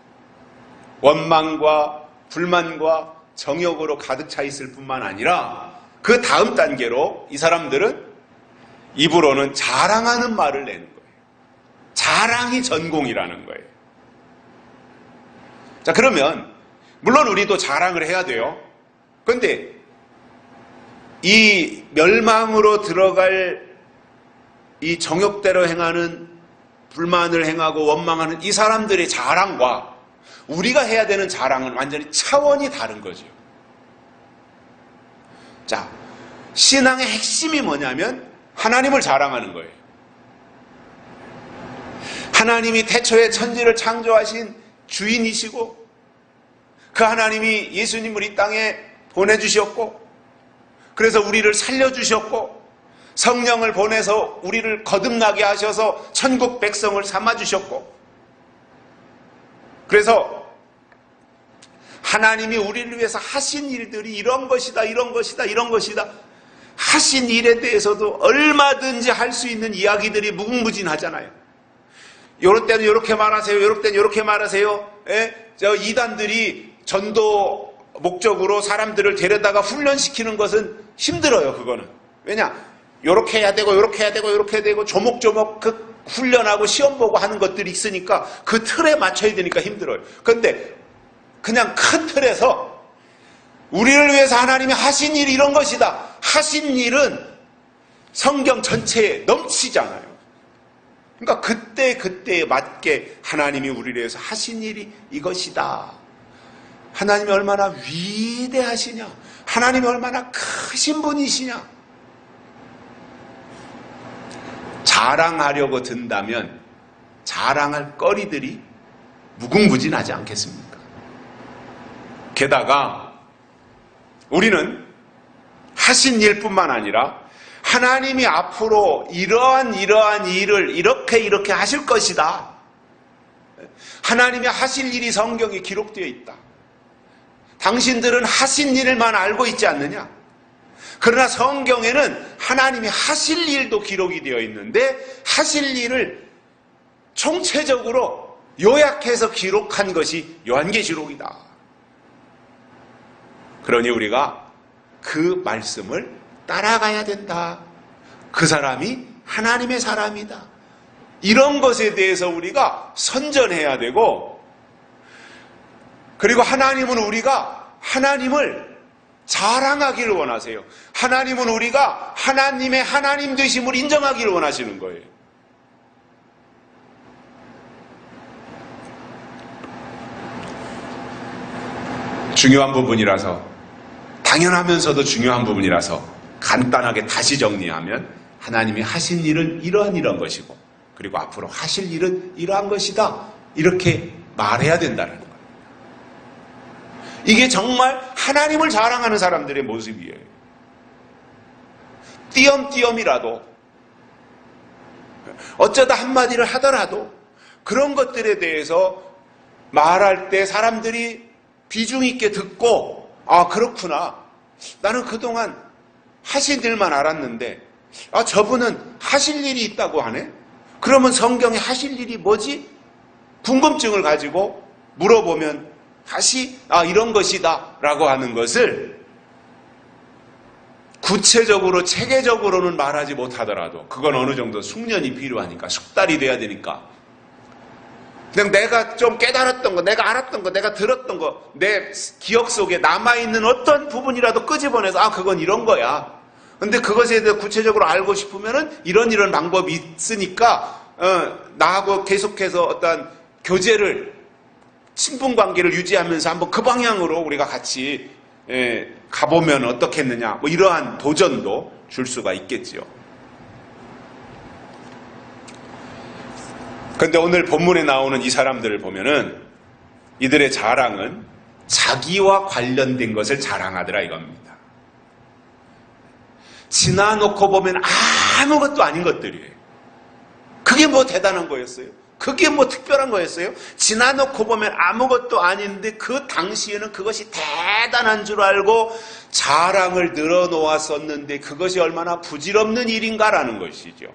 원망과 불만과 정욕으로 가득 차 있을 뿐만 아니라 그 다음 단계로 이 사람들은 입으로는 자랑하는 말을 내는 거예요. 자랑이 전공이라는 거예요. 자, 그러면 물론 우리도 자랑을 해야 돼요. 그런데 이 멸망으로 들어갈 이 정욕대로 행하는, 불만을 행하고 원망하는 이 사람들의 자랑과 우리가 해야 되는 자랑은 완전히 차원이 다른 거죠. 자, 신앙의 핵심이 뭐냐면 하나님을 자랑하는 거예요. 하나님이 태초에 천지를 창조하신 주인이시고 그 하나님이 예수님을 이 땅에 보내주셨고 그래서 우리를 살려주셨고 성령을 보내서 우리를 거듭나게 하셔서 천국 백성을 삼아주셨고 그래서 하나님이 우리를 위해서 하신 일들이 이런 것이다, 이런 것이다, 이런 것이다. 하신 일에 대해서도 얼마든지 할 수 있는 이야기들이 무궁무진하잖아요. 요럴 때는 이렇게 말하세요. 요럴 때는 이렇게 말하세요. 저 이단들이 전도 목적으로 사람들을 데려다가 훈련시키는 것은 힘들어요. 그거는. 왜냐? 요렇게 해야 되고 요렇게 해야 되고 요렇게 해야 되고 조목조목 그 훈련하고 시험 보고 하는 것들이 있으니까 그 틀에 맞춰야 되니까 힘들어요. 그런데 그냥 큰 틀에서 우리를 위해서 하나님이 하신 일이 이런 것이다. 하신 일은 성경 전체에 넘치잖아요. 그러니까 그때에 맞게 하나님이 우리를 위해서 하신 일이 이것이다. 하나님이 얼마나 위대하시냐. 하나님이 얼마나 크신 분이시냐. 자랑하려고 든다면 자랑할 거리들이 무궁무진하지 않겠습니까? 게다가 우리는 하신 일뿐만 아니라 하나님이 앞으로 이러한 일을 이렇게 하실 것이다. 하나님이 하실 일이 성경에 기록되어 있다. 당신들은 하신 일만 알고 있지 않느냐? 그러나 성경에는 하나님이 하실 일도 기록이 되어 있는데 하실 일을 총체적으로 요약해서 기록한 것이 요한계시록이다. 그러니 우리가 그 말씀을 따라가야 된다. 그 사람이 하나님의 사람이다. 이런 것에 대해서 우리가 선전해야 되고 그리고 하나님은 우리가 하나님을 자랑하기를 원하세요. 하나님은 우리가 하나님의 하나님 되심을 인정하기를 원하시는 거예요. 중요한 부분이라서 당연하면서도 중요한 부분이라서 간단하게 다시 정리하면 하나님이 하신 일은 이러한 것이고 그리고 앞으로 하실 일은 이러한 것이다. 이렇게 말해야 된다는 거예요. 이게 정말 하나님을 자랑하는 사람들의 모습이에요. 띄엄띄엄이라도 어쩌다 한마디를 하더라도 그런 것들에 대해서 말할 때 사람들이 비중 있게 듣고 아 그렇구나. 나는 그동안 하신 일만 알았는데 아 저분은 하실 일이 있다고 하네. 그러면 성경에 하실 일이 뭐지? 궁금증을 가지고 물어보면 다시 아 이런 것이다 라고 하는 것을 구체적으로 체계적으로는 말하지 못하더라도 그건 어느 정도 숙련이 필요하니까 숙달이 돼야 되니까 그냥 내가 좀 깨달았던 거, 내가 알았던 거, 내가 들었던 거, 내 기억 속에 남아있는 어떤 부분이라도 끄집어내서 아 그건 이런 거야. 근데 그것에 대해 구체적으로 알고 싶으면은 이런 방법이 있으니까 나하고 계속해서 어떤 교제를 친분관계를 유지하면서 한번 그 방향으로 우리가 같이 가보면 어떻겠느냐 뭐 이러한 도전도 줄 수가 있겠지요. 그런데 오늘 본문에 나오는 이 사람들을 보면은 이들의 자랑은 자기와 관련된 것을 자랑하더라 이겁니다. 지나놓고 보면 아무것도 아닌 것들이에요. 그게 뭐 대단한 거였어요? 그게 뭐 특별한 거였어요? 지나놓고 보면 아무것도 아닌데 그 당시에는 그것이 대단한 줄 알고 자랑을 늘어놓았었는데 그것이 얼마나 부질없는 일인가라는 것이죠.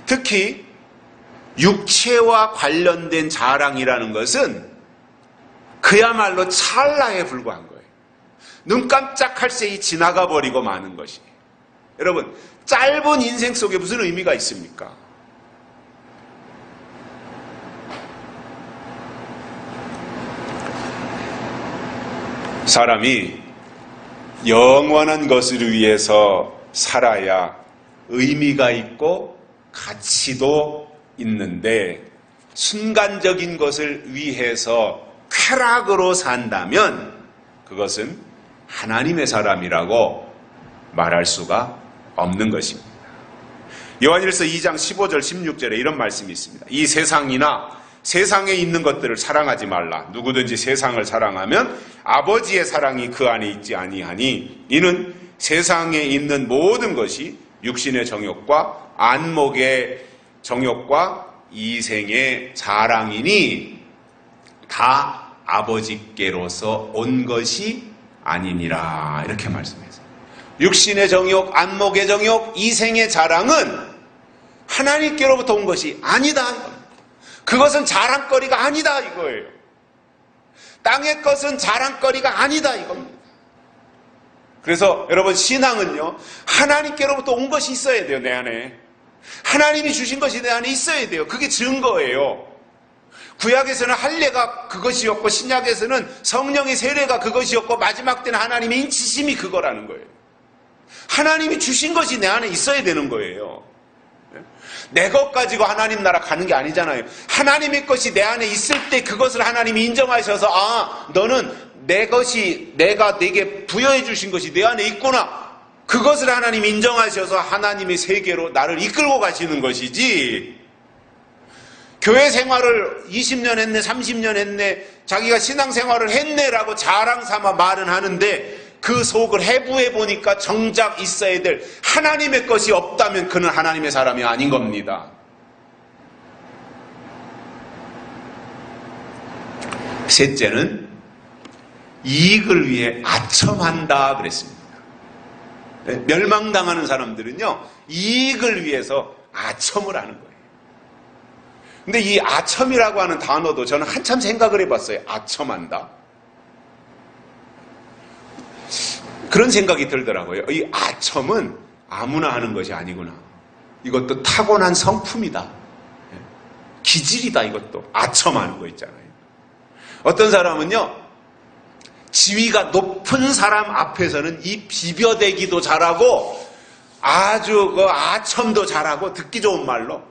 특히 육체와 관련된 자랑이라는 것은 그야말로 찰나에 불과한 거예요. 눈 깜짝할 새이 지나가 버리고 마는 것이. 여러분, 짧은 인생 속에 무슨 의미가 있습니까? 사람이 영원한 것을 위해서 살아야 의미가 있고 가치도 있는데, 순간적인 것을 위해서 쾌락으로 산다면 그것은 하나님의 사람이라고 말할 수가 없는 것입니다. 요한일서 2장 15절 16절에 이런 말씀이 있습니다. 이 세상이나 세상에 있는 것들을 사랑하지 말라. 누구든지 세상을 사랑하면 아버지의 사랑이 그 안에 있지 아니하니, 이는 세상에 있는 모든 것이 육신의 정욕과 안목의 정욕과 이생의 자랑이니 다 아버지께로서 온 것이 아니니라. 이렇게 말씀했어요. 육신의 정욕, 안목의 정욕, 이생의 자랑은 하나님께로부터 온 것이 아니다. 그것은 자랑거리가 아니다 이거예요. 땅의 것은 자랑거리가 아니다 이겁니다. 그래서 여러분, 신앙은요, 하나님께로부터 온 것이 있어야 돼요. 내 안에 하나님이 주신 것이 내 안에 있어야 돼요. 그게 증거예요. 구약에서는 할례가 그것이었고, 신약에서는 성령의 세례가 그것이었고, 마지막 때는 하나님의 인치심이 그거라는 거예요. 하나님이 주신 것이 내 안에 있어야 되는 거예요. 내 것 가지고 하나님 나라 가는 게 아니잖아요. 하나님의 것이 내 안에 있을 때 그것을 하나님이 인정하셔서, 아, 너는 내 것이, 내가 내게 부여해 주신 것이 내 안에 있구나. 그것을 하나님이 인정하셔서 하나님의 세계로 나를 이끌고 가시는 것이지, 교회 생활을 20년 했네, 30년 했네, 자기가 신앙생활을 했네라고 자랑 삼아 말은 하는데, 그 속을 해부해 보니까 정작 있어야 될 하나님의 것이 없다면 그는 하나님의 사람이 아닌 겁니다. 셋째는 이익을 위해 아첨한다 그랬습니다. 멸망당하는 사람들은요, 이익을 위해서 아첨을 하는 거예요. 근데 이 아첨이라고 하는 단어도 저는 한참 생각을 해봤어요. 아첨한다. 그런 생각이 들더라고요. 이 아첨은 아무나 하는 것이 아니구나. 이것도 타고난 성품이다. 기질이다. 이것도 아첨하는 거 있잖아요. 어떤 사람은요, 지위가 높은 사람 앞에서는 이 비벼대기도 잘하고 아주 그 아첨도 잘하고, 듣기 좋은 말로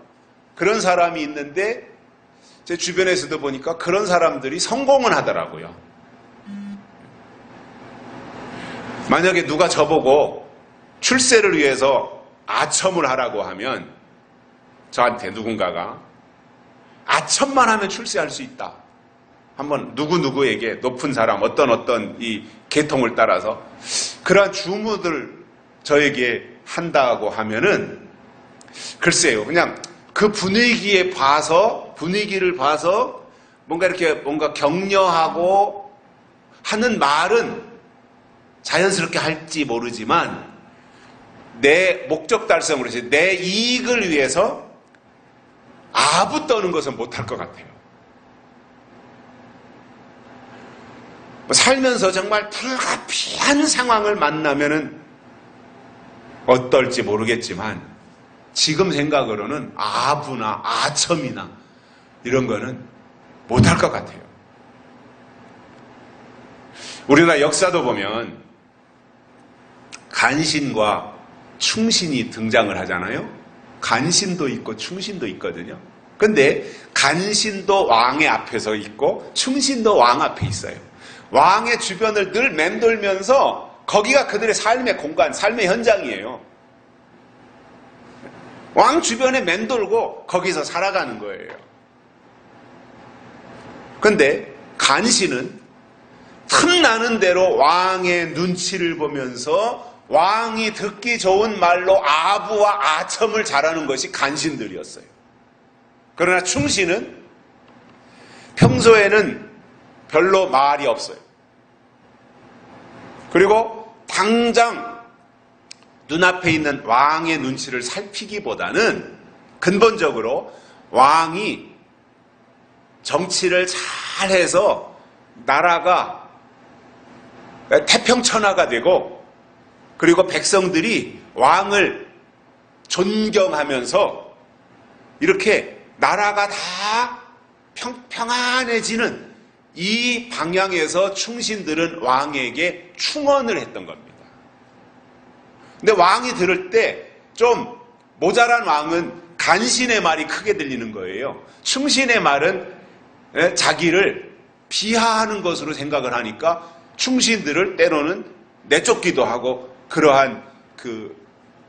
그런 사람이 있는데, 제 주변에서도 보니까 그런 사람들이 성공은 하더라고요. 만약에 누가 저보고 출세를 위해서 아첨을 하라고 하면, 저한테 누군가가 아첨만 하면 출세할 수 있다. 한번 누구누구에게 높은 사람, 어떤 이 계통을 따라서 그러한 주문을 저에게 한다고 하면은, 글쎄요, 그냥 그 분위기를 봐서 뭔가 이렇게 뭔가 격려하고 하는 말은 자연스럽게 할지 모르지만, 내 목적 달성을 해서 내 이익을 위해서 아부 떠는 것은 못할 것 같아요. 살면서 정말 불가피한 상황을 만나면은 어떨지 모르겠지만, 지금 생각으로는 아부나 아첨이나 이런 거는 못할 것 같아요. 우리나라 역사도 보면 간신과 충신이 등장을 하잖아요. 간신도 있고 충신도 있거든요. 근데 간신도 왕의 앞에서 있고 충신도 왕 앞에 있어요. 왕의 주변을 늘 맴돌면서 거기가 그들의 삶의 공간, 삶의 현장이에요. 왕 주변에 맴돌고 거기서 살아가는 거예요. 근데 간신은 틈나는 대로 왕의 눈치를 보면서 왕이 듣기 좋은 말로 아부와 아첨을 잘하는 것이 간신들이었어요. 그러나 충신은 평소에는 별로 말이 없어요. 그리고 당장 눈앞에 있는 왕의 눈치를 살피기보다는 근본적으로 왕이 정치를 잘해서 나라가 태평천하가 되고, 그리고 백성들이 왕을 존경하면서 이렇게 나라가 다 평안해지는 이 방향에서 충신들은 왕에게 충언을 했던 겁니다. 근데 왕이 들을 때 좀 모자란 왕은 간신의 말이 크게 들리는 거예요. 충신의 말은 자기를 비하하는 것으로 생각을 하니까 충신들을 때로는 내쫓기도 하고, 그러한 그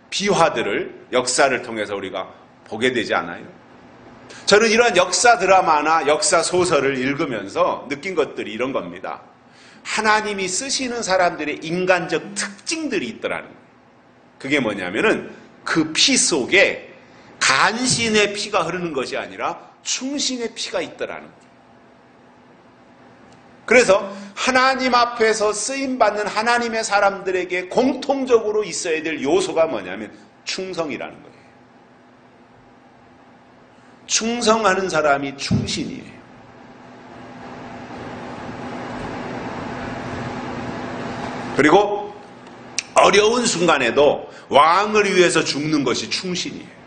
비화들을 역사를 통해서 우리가 보게 되지 않아요? 저는 이러한 역사 드라마나 역사 소설을 읽으면서 느낀 것들이 이런 겁니다. 하나님이 쓰시는 사람들의 인간적 특징들이 있더라는 거예요. 그게 뭐냐면은 그 피 속에 간신의 피가 흐르는 것이 아니라 충신의 피가 있더라는 거예요. 그래서 하나님 앞에서 쓰임받는 하나님의 사람들에게 공통적으로 있어야 될 요소가 뭐냐면 충성이라는 거예요. 충성하는 사람이 충신이에요. 그리고 어려운 순간에도 왕을 위해서 죽는 것이 충신이에요.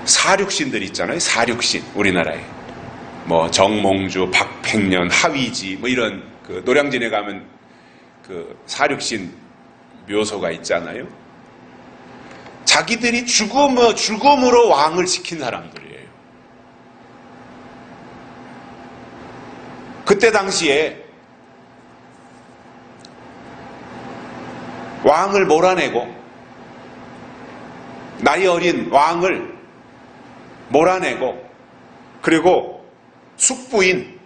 사륙신들 있잖아요. 사륙신, 우리나라에. 뭐 정몽주, 박팽년, 하위지, 뭐 이런 그 노량진에 가면 그 사륙신 묘소가 있잖아요. 자기들이 죽음으로 왕을 지킨 사람들이에요. 그때 당시에 왕을 몰아내고, 나이 어린 왕을 몰아내고, 그리고 숙부인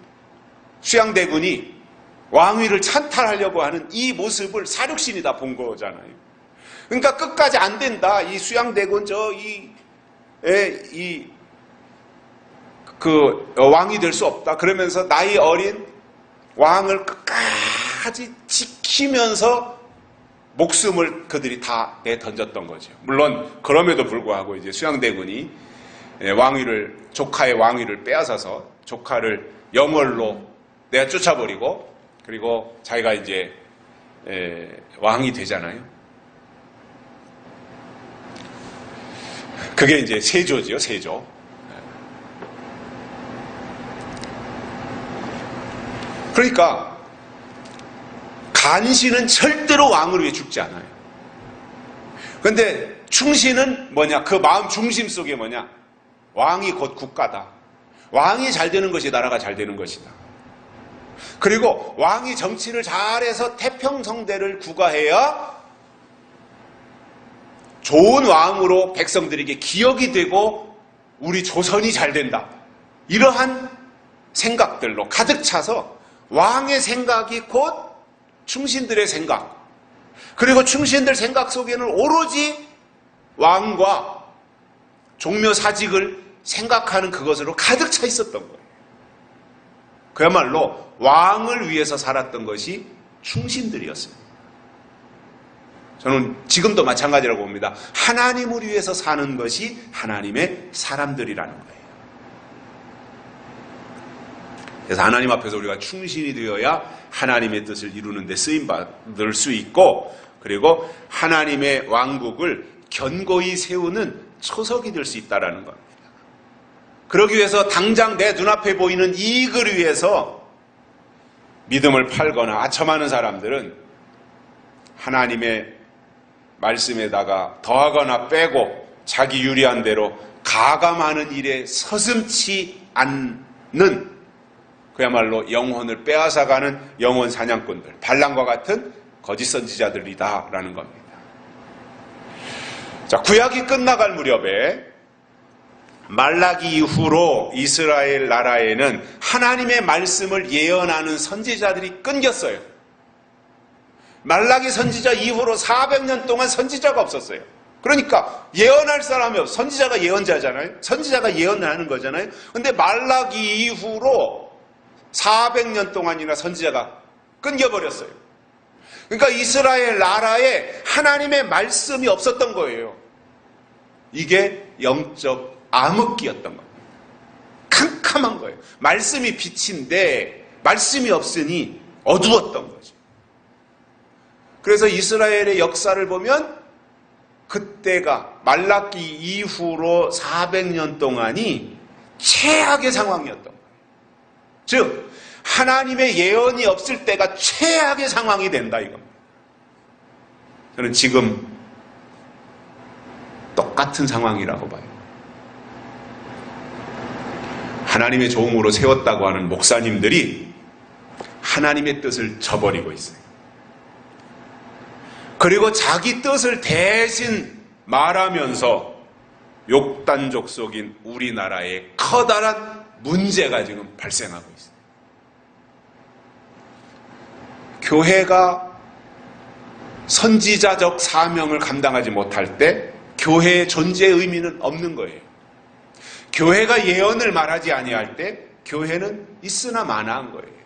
수양대군이 왕위를 찬탈하려고 하는 이 모습을 사륙신이 다 본 거잖아요. 그러니까 끝까지 안 된다. 이 수양대군 왕이 될 수 없다. 그러면서 나이 어린 왕을 끝까지 지키면서 목숨을 그들이 다 내던졌던 거죠. 물론 그럼에도 불구하고 이제 수양대군이 조카의 왕위를 빼앗아서 조카를 영월로 내가 쫓아버리고, 그리고 자기가 이제 왕이 되잖아요. 그게 이제 세조지요, 세조. 그러니까 간신은 절대로 왕을 위해 죽지 않아요. 그런데 충신은 뭐냐? 그 마음 중심 속에 뭐냐? 왕이 곧 국가다. 왕이 잘 되는 것이 나라가 잘 되는 것이다. 그리고 왕이 정치를 잘해서 태평성대를 구가해야 좋은 왕으로 백성들에게 기억이 되고 우리 조선이 잘 된다. 이러한 생각들로 가득 차서 왕의 생각이 곧 충신들의 생각, 그리고 충신들 생각 속에는 오로지 왕과 종묘 사직을 생각하는 그것으로 가득 차 있었던 거예요. 그야말로 왕을 위해서 살았던 것이 충신들이었습니다. 저는 지금도 마찬가지라고 봅니다. 하나님을 위해서 사는 것이 하나님의 사람들이라는 거예요. 그래서 하나님 앞에서 우리가 충신이 되어야 하나님의 뜻을 이루는 데 쓰임받을 수 있고, 그리고 하나님의 왕국을 견고히 세우는 초석이 될 수 있다는 겁니다. 그러기 위해서 당장 내 눈앞에 보이는 이익을 위해서 믿음을 팔거나 아첨하는 사람들은 하나님의 말씀에다가 더하거나 빼고 자기 유리한 대로 가감하는 일에 서슴지 않는, 그야말로 영혼을 빼앗아가는 영혼 사냥꾼들, 발람과 같은 거짓 선지자들이다라는 겁니다. 자, 구약이 끝나갈 무렵에 말라기 이후로 이스라엘 나라에는 하나님의 말씀을 예언하는 선지자들이 끊겼어요. 말라기 선지자 이후로 400년 동안 선지자가 없었어요. 그러니까 예언할 사람이 없어요. 선지자가 예언자잖아요. 선지자가 예언을 하는 거잖아요. 근데 말라기 이후로 400년 동안이나 선지자가 끊겨버렸어요. 그러니까 이스라엘 나라에 하나님의 말씀이 없었던 거예요. 이게 영적 암흑기였던 겁니다. 캄캄한 거예요. 말씀이 빛인데 말씀이 없으니 어두웠던 거죠. 그래서 이스라엘의 역사를 보면 그때가 말라기 이후로 400년 동안이 최악의 상황이었던 거예요. 즉 하나님의 예언이 없을 때가 최악의 상황이 된다 이겁니다. 저는 지금 똑같은 상황이라고 봐요. 하나님의 종으로 세웠다고 하는 목사님들이 하나님의 뜻을 저버리고 있어요. 그리고 자기 뜻을 대신 말하면서 욕단 족속인 우리나라에 커다란 문제가 지금 발생하고 있어요. 교회가 선지자적 사명을 감당하지 못할 때 교회의 존재의 의미는 없는 거예요. 교회가 예언을 말하지 아니할 때 교회는 있으나 마나한 거예요.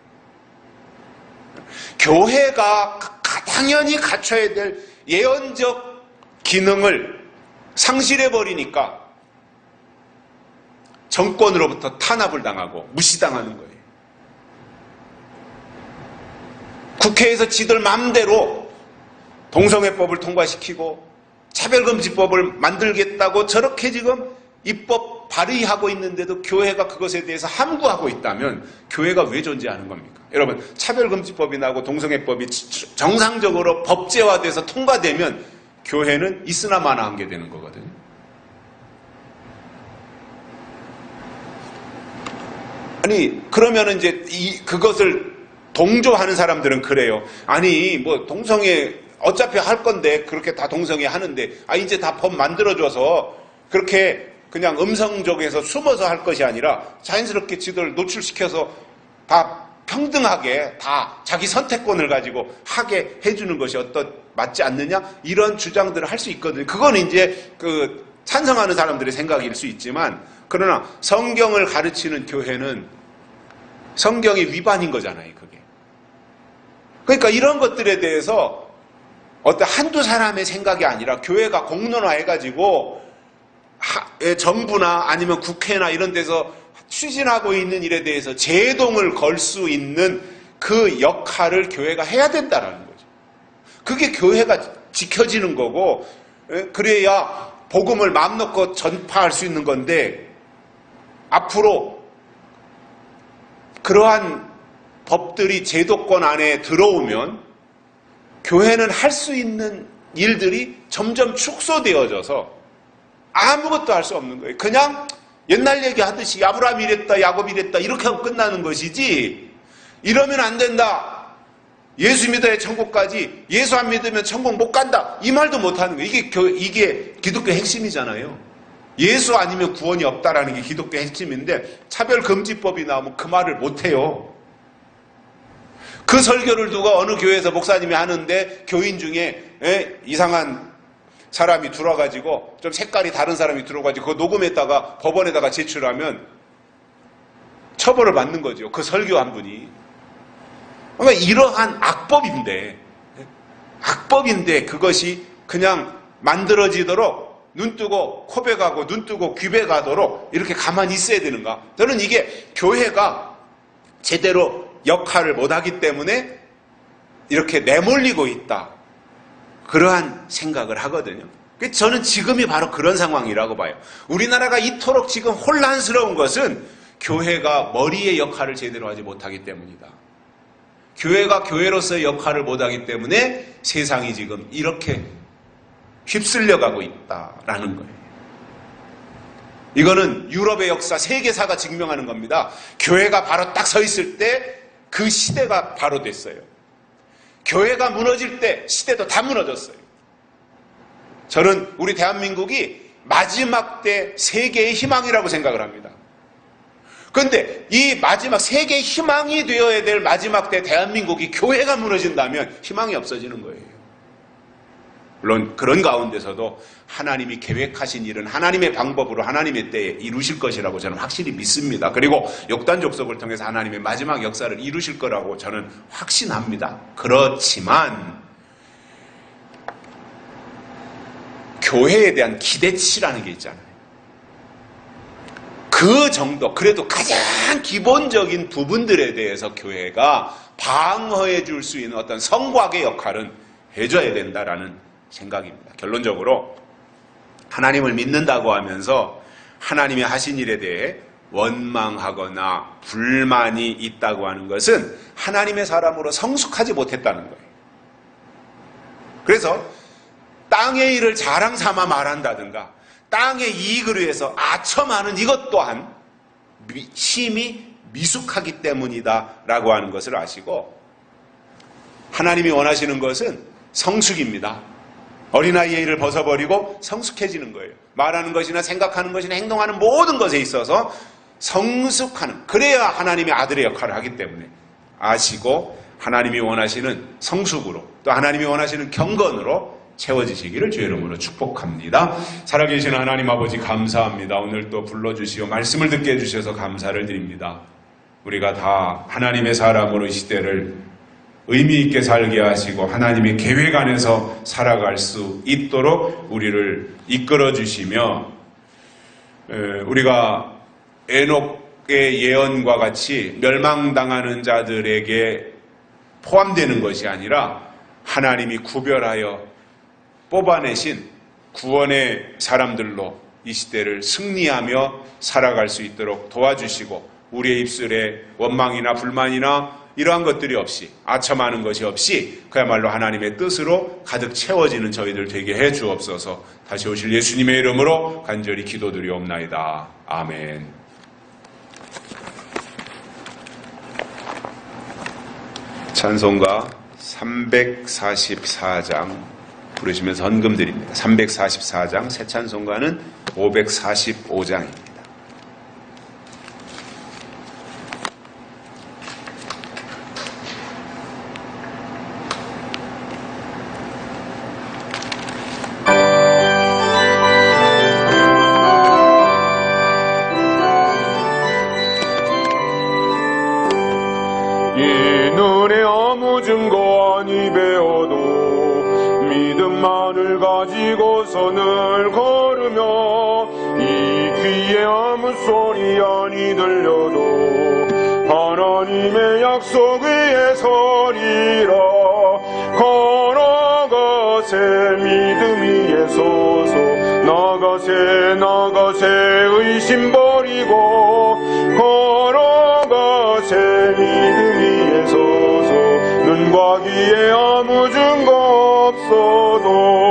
교회가 당연히 갖춰야 될 예언적 기능을 상실해버리니까 정권으로부터 탄압을 당하고 무시당하는 거예요. 국회에서 지들 마음대로 동성애법을 통과시키고 차별금지법을 만들겠다고 저렇게 지금 입법 발의하고 있는데도 교회가 그것에 대해서 함구하고 있다면 교회가 왜 존재하는 겁니까? 여러분, 차별금지법이 나고 동성애법이 정상적으로 법제화돼서 통과되면 교회는 있으나 마나한 게 되는 거거든요. 아니 그러면은 이제 그것을 동조하는 사람들은 그래요. 아니 뭐 동성애 어차피 할 건데 그렇게 다 동성애 하는데 이제 다 법 만들어줘서 그렇게 그냥 음성적에서 숨어서 할 것이 아니라 자연스럽게 지들 노출시켜서 다 평등하게 다 자기 선택권을 가지고 하게 해주는 것이 맞지 않느냐 이런 주장들을 할 수 있거든요. 그건 이제 찬성하는 사람들의 생각일 수 있지만 그러나 성경을 가르치는 교회는 성경이 위반인 거잖아요. 그게. 그러니까 이런 것들에 대해서 한두 사람의 생각이 아니라 교회가 공론화해가지고 정부나 아니면 국회나 이런 데서 추진하고 있는 일에 대해서 제동을 걸 수 있는 그 역할을 교회가 해야 된다라는 거죠. 그게 교회가 지켜지는 거고 그래야 복음을 마음 놓고 전파할 수 있는 건데 앞으로 그러한 법들이 제도권 안에 들어오면 교회는 할 수 있는 일들이 점점 축소되어져서 아무것도 할 수 없는 거예요. 그냥 옛날 얘기하듯이 아브라함이 이랬다 야곱이 이랬다 이렇게 하고 끝나는 것이지 이러면 안 된다. 예수 믿어야 천국까지 예수 안 믿으면 천국 못 간다. 이 말도 못하는 거예요. 이게 기독교 핵심이잖아요. 예수 아니면 구원이 없다라는 게 기독교 핵심인데 차별금지법이 나오면 그 말을 못해요. 그 설교를 누가 어느 교회에서 목사님이 하는데 교인 중에 이상한 사람이 들어가지고 좀 색깔이 다른 사람이 들어가지고 그거 녹음했다가 법원에다가 제출하면 처벌을 받는 거죠. 그 설교한 분이. 그러니까 이러한 악법인데 그것이 그냥 만들어지도록 눈 뜨고 코베 가고 눈 뜨고 귀베 가도록 이렇게 가만히 있어야 되는가? 저는 이게 교회가 제대로 역할을 못하기 때문에 이렇게 내몰리고 있다. 그러한 생각을 하거든요. 저는 지금이 바로 그런 상황이라고 봐요. 우리나라가 이토록 지금 혼란스러운 것은 교회가 머리의 역할을 제대로 하지 못하기 때문이다. 교회가 교회로서의 역할을 못하기 때문에 세상이 지금 이렇게 휩쓸려가고 있다라는 거예요. 이거는 유럽의 역사, 세계사가 증명하는 겁니다. 교회가 바로 딱 서 있을 때 그 시대가 바로 됐어요. 교회가 무너질 때 시대도 다 무너졌어요. 저는 우리 대한민국이 마지막 때 세계의 희망이라고 생각을 합니다. 그런데 이 마지막 세계의 희망이 되어야 될 마지막 때 대한민국이 교회가 무너진다면 희망이 없어지는 거예요. 물론 그런 가운데서도 하나님이 계획하신 일은 하나님의 방법으로 하나님의 때에 이루실 것이라고 저는 확실히 믿습니다. 그리고 욕단 족속을 통해서 하나님의 마지막 역사를 이루실 거라고 저는 확신합니다. 그렇지만 교회에 대한 기대치라는 게 있잖아요. 그 정도, 그래도 가장 기본적인 부분들에 대해서 교회가 방어해 줄 수 있는 어떤 성곽의 역할은 해줘야 된다라는 생각입니다. 결론적으로 하나님을 믿는다고 하면서 하나님이 하신 일에 대해 원망하거나 불만이 있다고 하는 것은 하나님의 사람으로 성숙하지 못했다는 거예요. 그래서 땅의 일을 자랑 삼아 말한다든가 땅의 이익을 위해서 아첨하는 이것 또한 심히 미숙하기 때문이다 라고 하는 것을 아시고, 하나님이 원하시는 것은 성숙입니다. 어린아이의 일을 벗어버리고 성숙해지는 거예요. 말하는 것이나 생각하는 것이나 행동하는 모든 것에 있어서 성숙하는, 그래야 하나님의 아들의 역할을 하기 때문에 아시고 하나님이 원하시는 성숙으로, 또 하나님이 원하시는 경건으로 채워지시기를 주의 이름으로 축복합니다. 살아계신 하나님 아버지 감사합니다. 오늘 또 불러주시어 말씀을 듣게 해주셔서 감사를 드립니다. 우리가 다 하나님의 사람으로 이 시대를 의미 있게 살게 하시고 하나님의 계획 안에서 살아갈 수 있도록 우리를 이끌어 주시며, 우리가 에녹의 예언과 같이 멸망당하는 자들에게 포함되는 것이 아니라 하나님이 구별하여 뽑아내신 구원의 사람들로 이 시대를 승리하며 살아갈 수 있도록 도와주시고, 우리의 입술에 원망이나 불만이나 이러한 것들이 없이, 아첨하는 것이 없이 그야말로 하나님의 뜻으로 가득 채워지는 저희들 되게 해 주옵소서. 다시 오실 예수님의 이름으로 간절히 기도드리옵나이다. 아멘. 찬송가 344장 부르시면서 헌금 드립니다. 344장, 새 찬송가는 545장입니다. 이 눈에 아무 증거 아니 배워도 믿음만을 가지고서 늘 걸으며, 이 귀에 아무 소리 아니 들려도 하나님의 약속 위에 서리라. 걸어가세 믿음 위에 서서, 나가세 의심 버리고, 걸어가세 믿음 위에 서서, 눈과 귀에 아무 증거 없어도